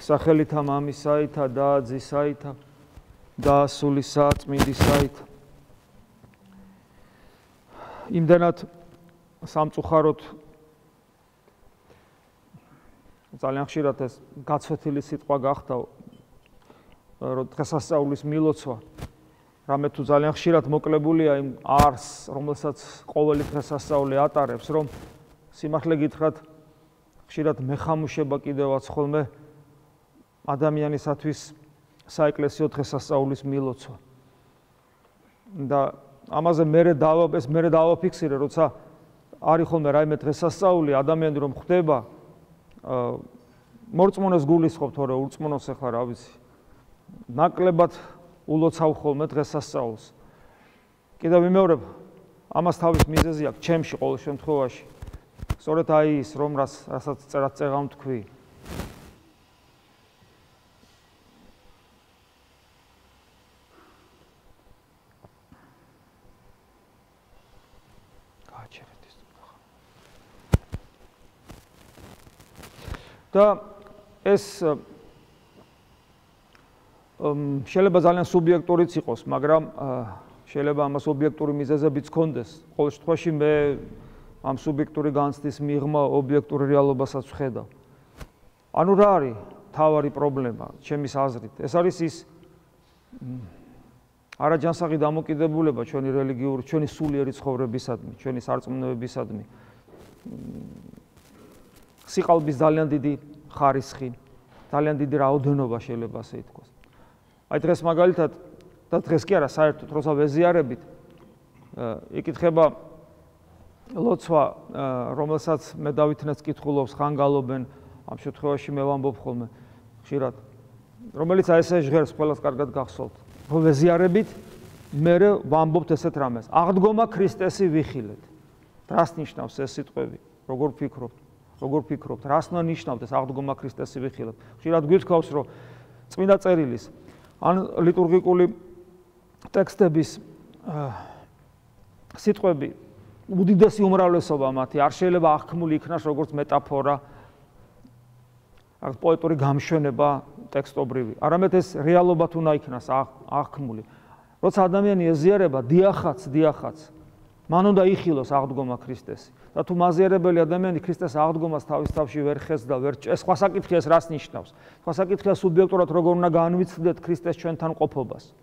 სახელითა მამისაითა და ძისაითა და სულისა წმინდისაითა. იმდენად სამწუხაროდ ძალიან ხშირად ეს გაცვეთილი სიტყვა გახდა, რომ დღესასწაულის მილოცვა რამე თუ ძალიან ხშირად მოკლებულია იმ არსს, რომელსაც ყოველი დღესასწაული ატარებს, რომ სიმართლე გითხრათ, ხშირად მეხამუშება კიდევაც ხოლმე ადამიანისათვის საეკლესიო დღესასწაულის მილოცვა. და ამაზე მერე დავაფიქსირე, როცა არის ხოლმე რაიმე დღესასწაული, ადამიანი რომ ხვდება, მორწმუნეს გულისხმობ, თორე ურწმუნოს ახლა რა ვიცი. ნაკლებად ულოცავ ხოლმე დღესასწაულს. კიდევ ვიმეორებ, ამას თავის მიზეზი აქვს ჩემში ყოველ შემთხვევაში. სწორედ აი ის, რომ რასაც წერად წეღავ თქვი. და ეს შეიძლება ძალიან სუბიექტურიც იყოს, მაგრამ შეიძლება ამას ობიექტური მიზეზებიც ჰქონდეს. ყოველ შემთხვევაში მე ამ სუბიექტური განცდის მიღმა ობიექტური რეალობასაც ვხედავ. ანუ რა არის თავარი პრობლემა ჩემის აზრით? ეს არის ის არაჯანსაღი დამოკიდებულება ჩვენი რელიგიური, ჩვენი სულიერი ცხოვრებისადმი, ჩვენი სარწმუნოებისადმი. სიყალბის ძალიან დიდი ხარისხი, ძალიან დიდი რაოდენობა შეიძლება ასე ითქვას. აი დღეს მაგალითად და დღეს კი არა, საერთოდ როცა ვეზიარებით, იკითხება ლოცვა, რომელსაც მე დავითნაც კითხულობს, ხანგალობენ, ამ შემთხვევაში მე ვამბობ ხოლმე ხშირად, რომელიც აი ესე ჟღერს ყველას კარგად გახსოვთ. რომ ვეზიარებით, მე ვამბობთ ესეთ რამეს. აღდგომა ქრისტესი ვიხილეთ. რას ნიშნავს ეს სიტყვები? როგორ ფიქრობთ, რას ნიშნავს ეს აღდგომა ქრისტესი ვიხილეთ? ხშირად გვითხოვს, რომ წმინდა წერილის ან ლიტურგიკული ტექსტების სიტყვები, უდიდესი უმრავლესობა მათი არ შეიძლება აღქმული იქნას როგორც მეტაფორა, პოეტური გამშვენება ტექსტობრივი. არამედ ეს რეალობად უნდა იქნას აღქმული. როცა ადამიანი ეზიარება დიახაც, მან უნდა იხილოს აღდგომა ქრისტესი. და თუ მაზიარებელი ადამიანი ქრისტეს აღდგომას თავის თავში ვერ ხედს და ეს სხვა საკითხია, ეს რას ნიშნავს? სხვა საკითხია სუბიექტურად როგორ უნდა განვიცდეთ ქრისტეს ჩვენთან ყოფობას.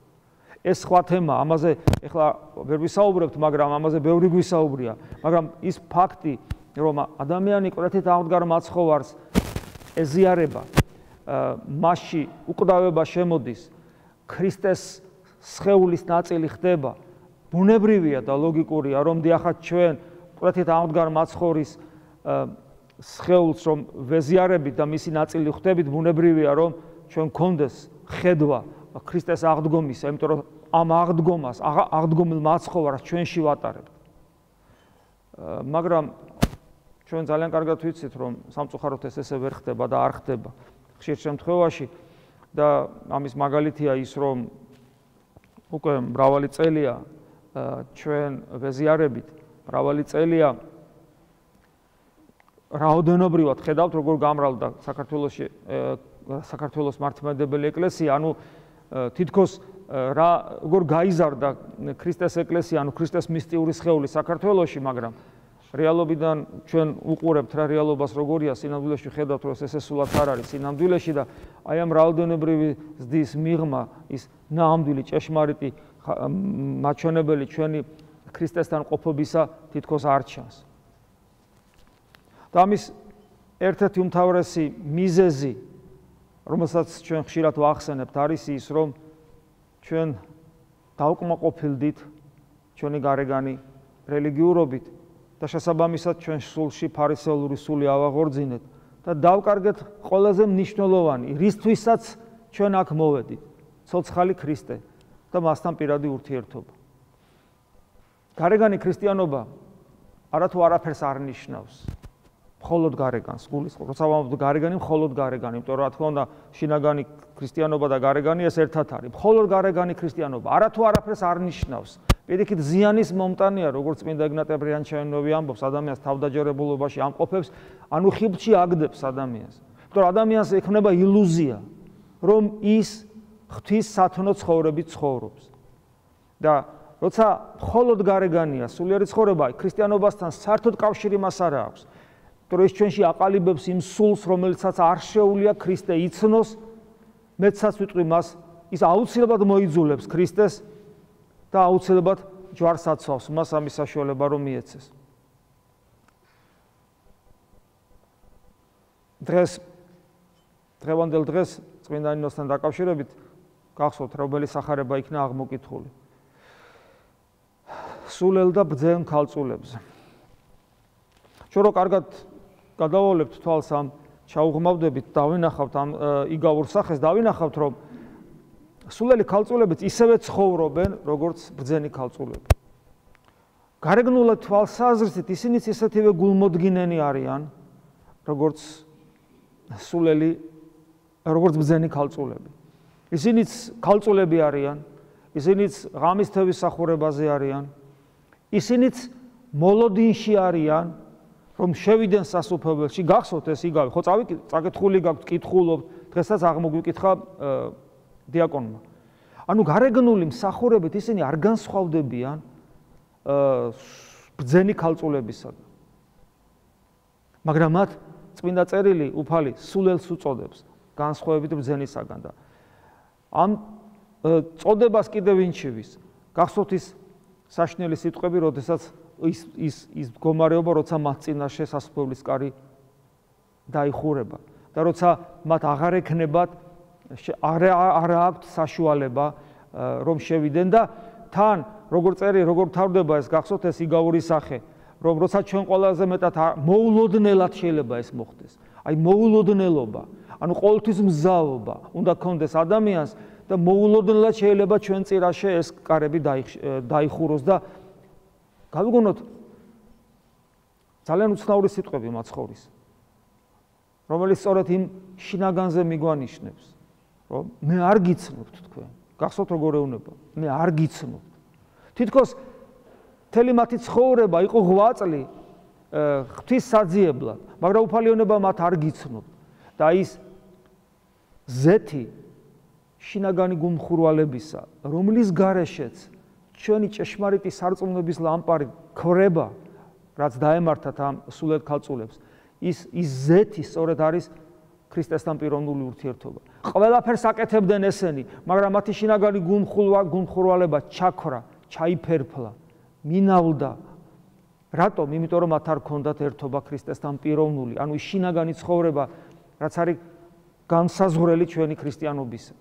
ეს სხვა თემა, ამაზე ეხლა ვერ ვისაუბრებთ, მაგრამ ამაზე ბევრი გვისაუბრია. მაგრამ ის ფაქტი, რომ ადამიანი კვეთით აღდგარ მაცხოვარს ეზიარება, მასში უკვდავება შემოდის, ქრისტეს სხეულის ნაწილი ხდება, ბუნებრივია და ლოგიკურია, რომ დიახაც ჩვენ კვეთით აღდგარ მაცხოვრის სხეულს რომ ვეზიარებით და მისი ნაწილი ხდებით, ბუნებრივია, რომ ჩვენ გქონდეს ხედვა ქრისტეს აღდგომისა, იმიტომ რომ ამ აღდგომილ მაცხოვარს ჩვენში ვატარებთ. მაგრამ ჩვენ ძალიან კარგად ვიცით, რომ სამწუხაროდ ესე ვერ ხდება და არ ხდება ხშირ შემთხვევაში და ამის მაგალითია ის, რომ უკვე მრავალი წელია ჩვენ ვეზიარებით, მრავალი წელია რაოდენობრივად ხედავთ, როგორ გამრავლდა საქართველოს მართლმადიდებელი ეკლესია, ანუ თითქოს როგორ გაიზარდა ქრისტეს ეკლესია, ანუ ქრისტეს მისტიური სხეული საქართველოში, მაგრამ რეალობიდან ჩვენ უყურებთ რა რეალობას როგორია, სინამდვილეში ხედავთ, რომ ეს სულაც არ არის სინამდვილეში და აი ამ რაოდენობრივი ზრდის მიღმა, ის ნამდვილი ჭეშმარიტი მაჩვენებელი ჩვენი ქრისტესთან ყოფობისა თითქოს არ ჩანს. და ამის ერთ-ერთი უმთავრესი მიზეზი, რომელსაც ჩვენ ხშირად ვახსენებთ, არის ის, რომ ჩვენ დავკმაყოფილდით ჩვენი გარეგანი რელიგიურობით და შესაბამისად ჩვენ სულში ფარისეულური სული ავაღორძინეთ და დავკარგეთ ყველაზე მნიშვნელოვანი, რისთვისაც ჩვენ აქ მოვედით, ცოცხალი ქრისტე და მასთან პირადი ურთიერთობა. გარეგანი ქრისტიანობა არათუ არაფერს არ ნიშნავს. მხოლოდ გარეგანს, გულისხმობ, როცა ვამბობ გარეგანი, მხოლოდ გარეგანი, იმიტომ რომ რა თქმა უნდა, შინაგანი ქრისტიანობა და გარეგანი ეს ერთად არის. მხოლოდ გარეგანი ქრისტიანობა არათუ არაფერს არ ნიშნავს. პირიქით ზიანის მომტანია, როგორც წმინდა ეგნატე ბრიანჩაინოვი ამბობს, ადამიანს თავდაჯერებულობაში ამყოფებს, ანუ ხიბლში აგდებს ადამიანს. იმიტომ ადამიანს ექნება ილუზია, რომ ის ღვთის სათნო ცხოვრებით ცხოვრობს. და როცა მხოლოდ გარეგანია სულიერი ცხოვრება, ქრისტიანობასთან საერთოდ კავშირი მას არ აქვს. იმიტომ რომ ის ჩვენში აყალიბებს იმ სულს, რომელიცაც არ შეუძლია ქრისტე იცნოს, მეცაც ვიტყვი მას, ის აუცილებლად მოიძულებს ქრისტეს და აუცილებლად ჯვარს აცვავს მას ამის საშუალება რომ მიეცეს. დღევანდელ დღეს წმინდა ნინოსთან დაკავშირებით გახსოვთ რომელი სახარება იქნა აღმოკითხული. სულელ და ბრძენ ქალწულებზე. ჩვენ რო კარგად გადავავლებთ თვალს ამ ჩაუღმავდებით, დავინახავთ ამ იგავურ სახეს, დავინახავთ რომ სულელი ქალწულებიც ისევე ცხოვრობენ, როგორც ბრძენი ქალწულები. გარეგნულად თვალსაზრისით ისინიც ისეთივე გულმოდგინენი არიან, როგორც სულელი, როგორც ბრძენი ქალწულები. ისინიც ქალწულები არიან, ისინიც ღამის თევის სახურებაზე არიან, ისინიც მოლოდინში არიან, რომ შევიდნენ სასუფეველში. გახსოვთ ეს იგავი, ხო წაკითხული გაქვთ, კითხულობთ, დღესაც აღმოგვიკითხა დიაკონმა. ანუ გარეგნული მსახურებით ისინი არ განსხვავდებიან ბრძენი ქალწულებისაგან. მაგრამ მათ წმინდა წერილი უფალი სულელს უწოდებს, განსხვავებით ბრძენისაგან და ამ წოდებას კიდევ ინჩივის. გახსოვთ ის საშნელი სიტყვები, როდესაც ის მდგომარეობა, როცა მათ წინაშე სასუფეველის კარი დაიხურება და როცა მათ აღარ ექნებათ არ აქვთ საშუალება რომ შევიდნენ და თან როგორ თავდება ეს გახსოვთ ეს იგავური სახე რომ როცა ჩვენ ყველაზე მეტად მოულოდნელად შეიძლება ეს მოხდეს. აი მოულოდნელობა, ანუ ყოველთვის მზაობა უნდა გქონდეს ადამიანს და მოულოდნელად შეიძლება ჩვენ წირაშე ეს კარები დაიხუროს და გავიგონოთ ძალიან უცნაური სიტყვები მაცხოვრის, რომელიც სწორედ იმ შინაგანზე მიგვანიშნებს, რომ მე არ გიცნობთ თქვენ. გახსოვთ როგორ ეუბნება? მე არ გიცნობთ. თითქოს მთელი მათი ცხოვრება იყო ღვაწლი ღვთის საძიებლად, მაგრამ უფალიონება მათ არ გიცნობთ. და ის ზეთი შინაგანი გულმხურვალებისა, რომლის გარეშეც ჩვენი ჭეშმარიტი სარწმუნოების ლამპარი ქრება, რაც დაემართათ ამ სულელ ქალწულებს, ის ზეთი სწორედ არის ქრისტესთან პიროვნული ურთიერთობა. ყველაფერს აკეთებდნენ ესენი, მაგრამ მათი შინაგანი გულმხურვალება ჩაქრა, ჩაიფერფლა, მინავდა. რატომ? იმიტომ რომ მათ არ ჰქონდათ ერთობა ქრისტესთან პიროვნული, ანუ ის შინაგანი ცხოვრება, რაც არის განსაზღვრელი ჩვენი ქრისტიანობისა.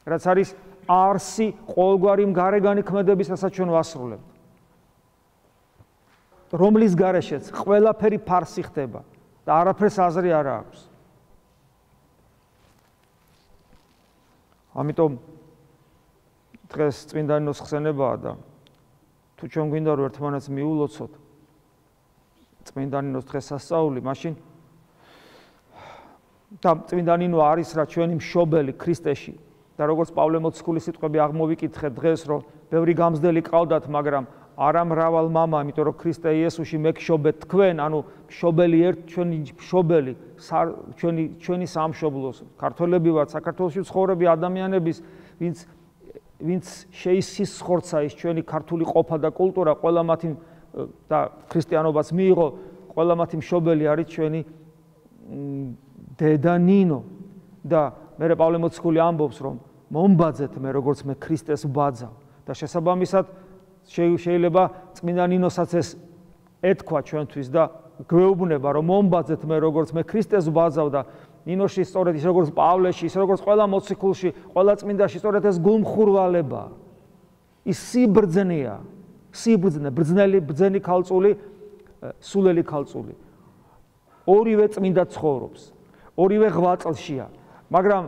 რაც არის არსი ყოველგვარი გარეგანი ქმედებისასაც ჩვენ ვასრულებთ. რომლის გარეშეც ყველაფერი ფარსი ხდება და არაფერს აზრი არ აქვს. ამიტომ დღეს წმინდა ნინოს ხსენებაა და თუ ჩვენ გვინდა რომ ერთმანეთს მიულოცოთ წმინდა ნინოს დღესასწაული, მაშინ და წმინდა ნინო არის რა ჩვენი მშობელი ქრისტეში და როგორც პავლე მოციქულის სიტყვები აღმოვიკითხეთ დღეს, რომ ბევრი გამზდელი ყავდათ, მაგრამ არა მრავალ მამა, იმიტომ რომ ქრისტე იესოში მე გშობეთ თქვენ, ანუ მშობელი ჩვენი მშობელი, ჩვენი სამშობლოს, ქართველები ვართ, საქართველოში ცხოვრები ადამიანების, ვინც შეისისხორცა ის ჩვენი ქართული ყოფა და კულტურა, ყველა მათი და ქრისტიანობას მიიღო, ყველა მათი მშობელი არის ჩვენი დედა ნინო და მე პავლე მოციქული ამბობს, რომ მომბაძეთ მე როგორც მე ქრისტეს ვბაძავ და შესაბამისად შეიძლება წმინდა ნინოსაც ეს ეთქვა ჩვენთვის და გვეუბნება, რომ მომბაძეთ მე როგორც მე ქრისტეს ვბაძავ და ნინოში სწორედ ის როგორც პავლეში, ის როგორც ყველა მოციქულში, ყველა წმინდაში სწორედ ეს გულმხურვალება, ის სიბრძნეა, ბრძენი ქალწული, სულელი ქალწული. ორივე წმინდა ცხოვრობს, ორივე ღვაწლშია, მაგრამ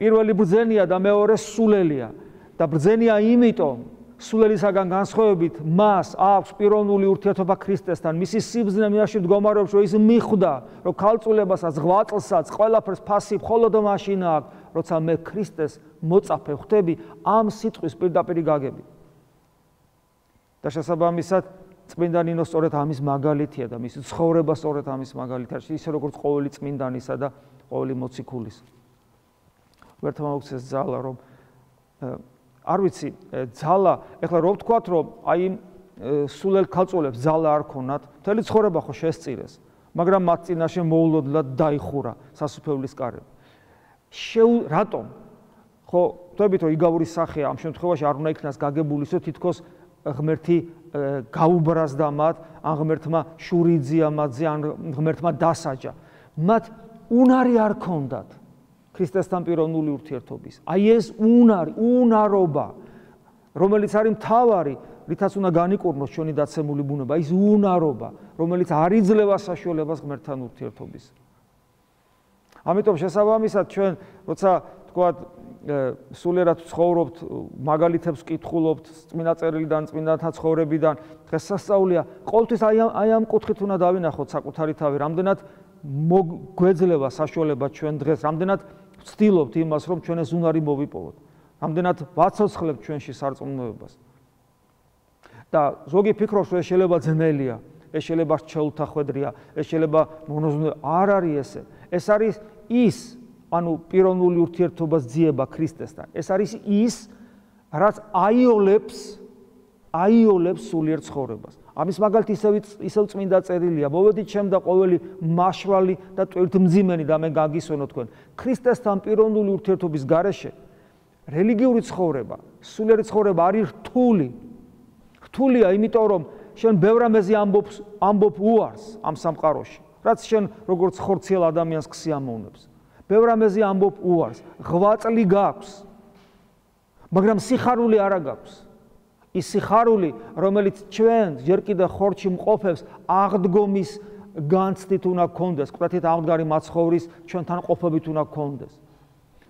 პირველი ბრძენია და მეორე სულელია და ბრძენია იმიტომ სულელისაგან განსხვავებით მას აქვს პიროვნული ურთიერთობა ქრისტესთან, მისი სიბრძნე მინაში მდგომარეობს, რომ ის მიხვდა, რომ ქალწულებასაც, ღვაწლსაც, ყველაფერს ფასი მხოლოდ მაშინ აქვს, როცა მე ქრისტეს მოწაფე ხვდები ამ სიტყვის პირდაპირი გაგებით. და შესაბამისად წმინდა ნინო სწორედ ამის მაგალითია და მისი ცხოვრება სწორედ ამის მაგალითია, ისე როგორც ყოველი წმინდანისა და ყოველი მოციქულის. ვერთა მოგცეს ძალა, რომ არ ვიცი, ძალა, ეხლა რო ვთქვათ, რომ აი სულელ ქალწულებს ძალა არ ქონათ, მთელი ცხოვრება ხო შესწირეს, მაგრამ მათ წინაშე მოულოდნელად დაიხურა სასუფეველის კარები. რატომ? ხო, ვთქვით, რომ იგავური სახე ამ შემთხვევაში არ უნდა იქნას გაგებული ისე თითქოს ღმერთი გაუბრაზდა მათ, ან ღმერთმა შური იძია მათზე, ან ღმერთმა დასაჯა. მათ უნარი არ ქონდათ ქრისტესთან პიროვნული ურთიერთობის. აი ეს უნარი, უნარობა, რომელიც არის მთავარი, რითაც უნდა განიკურნოს ჩვენი დაცემული ბუნება, ის უნარობა, რომელიც არ იძლევა საშუალებას ღმერთთან ურთიერთობის. ამიტომ შესაბამისად ჩვენ, როცა თქვათ, სულიერად ცხოვრობთ, მაგალითებს ვკითხულობთ, წმინდა წერილიდან, წმინდანთა ცხოვრებიდან, დღესასწაულია, ყოველთვის აი ამ კუთხით უნდა დავინახოთ საკუთარი თავი, რამდენად გვეძლევა საშუალება ჩვენ დღეს, რამდენად ვცდილობთ იმას, რომ ჩვენ ეს უნარი მოვიპოვოთ, რამდენად ვაცოცხლებთ ჩვენში სარწმუნოებას. და ზოგი ფიქრობს, რომ ეს შეიძლება ძნელია, ეს შეიძლება შეუთახვედრია, ეს შეიძლება მონოზვნე, არ არის ესე. ეს არის ის, ანუ პიროვნული ურთიერთობას ძიება ქრისტესთან. ეს არის ის, რაც აიოლებს სულიერ ცხოვრებას. ამის მაგალითი ისევ წმინდა წერილია. მოვედით ჩემ და ყოველი მაშვალი და ტვირთმძიმენი და მე გაგისვენო თქვენ. ქრისტესთან პიროვნული ურთიერთობის გარეშე რელიგიური ცხოვრება, სულიერი ცხოვრება არის რთული. რთულია, იმიტომ რომ შენ ბევრ რამეზე ამბობ უარს ამ სამყაროში, რაც შენ როგორც ხორციელ ადამიანს ქსიამოვნებს. ბევრ რამეზე ამბობ უარს, ღვაწლი გაქვს, მაგრამ სიხარული არა გაქვს. ის სიხარული, რომელიც ჩვენ ჯერ კიდევ ხორცში მყოფებს, აღდგომის განცდით უნდა გქონდეს, კვეთით აღდგარი მაცხოვრის ჩვენთან ყოფობით უნდა გქონდეს.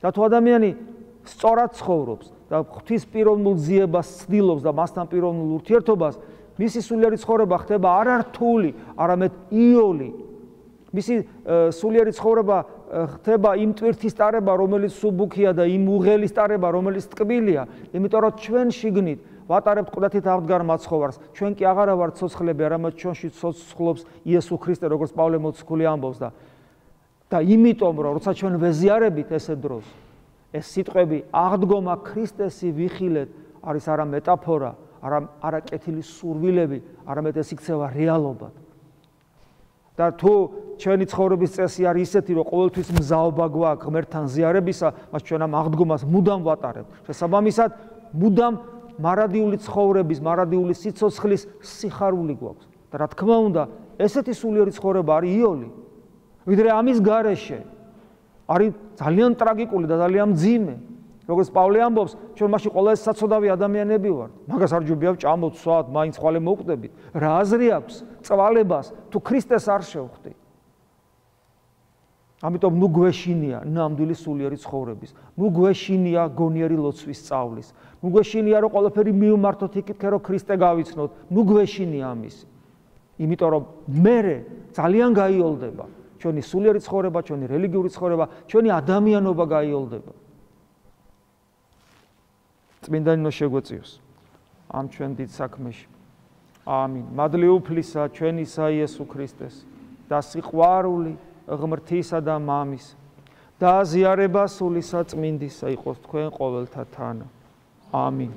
და თუ ადამიანი სწორად ცხოვრობს და ღვთის პიროვნულ ძიებას ცდილობს და მასთან პიროვნულ ურთიერთობას, მისი სულიერი ცხოვრება ხდება არა რთული, არამედ იოლი. მისი სულიერი ცხოვრება ხდება იმ ტვირთის ტარება, რომელიც სუბუქია და იმ უღელის ტარება, რომელიც ტკბილია, იმიტომ რომ ჩვენ შიგნით ვატარებთ კვეთით აღდგარ მაცხოვარს, ჩვენ კი აღარა ვართ ცოცხლები, არამედ ჩვენში ცოცხლობს იესო ქრისტე, როგორც პავლე მოციქული ამბობს და იმიტომ რომ როცა ჩვენ ვეზიარებით ესე დროს, ეს სიტყვები აღდგომა ქრისტესი ვიხილეთ არის არა მეტაფორა, არა კეთილი სურვილები, არამედ ეს იქცევა რეალობად. და თუ ჩვენი ცხოვრების წესი არის ისეთი, რომ ყოველთვის მზაობა გვაქვს ღმერთთან ზიარებისა, მას ჩვენ ამ აღდგომას მუდამ ვატარებთ. შესაბამისად, მუდამ მარადიული ცხოვრების, მარადიული სიცოცხლის სიხარული გვაქვს. და რა თქმა უნდა, ესეთი სულიერი ცხოვრება არის იოლი. ვიდრე ამის გარეშე არის ძალიან ტრაგიკული და ძალიან მძიმე. როგორც პავლე ამბობს, ჩვენ მაშინ ყველა ეს საცოდავი ადამიანები ვართ. მაგას არ ჯობია ვჭამოთ, ვსვათ, მაინც ხვალე მოვკვდებით. რა აზრი აქვს წვალებას, თუ ქრისტეს არ შევხვდი? ამიტომ ნუ გვეშინია ნამდვილი სულიერი ცხოვრების. ნუ გვეშინია გონიერი ლოცვის სწავლის. ნუ გვეშინია რომ ყველაფერი მივმართოთ იქით, რომ ქრისტე გავიცნოთ. ნუ გვეშინია ამისი. იმიტომ რომ მერე ძალიან გაიოლდება ჩვენი სულიერი ცხოვრება, ჩვენი რელიგიური ცხოვრება, ჩვენი ადამიანობა გაიოლდება. წმინდა ნინო შეგვეწიოს ამ ჩვენ დიდ საქმეში. ამინ. მადლი უფლისა ჩვენისა იესო ქრისტეს და სიყვარული ღმრთისა და მამის და აზიარება სულისა წმინდისა იყოს თქვენ ყოველთა თანა. ამინ.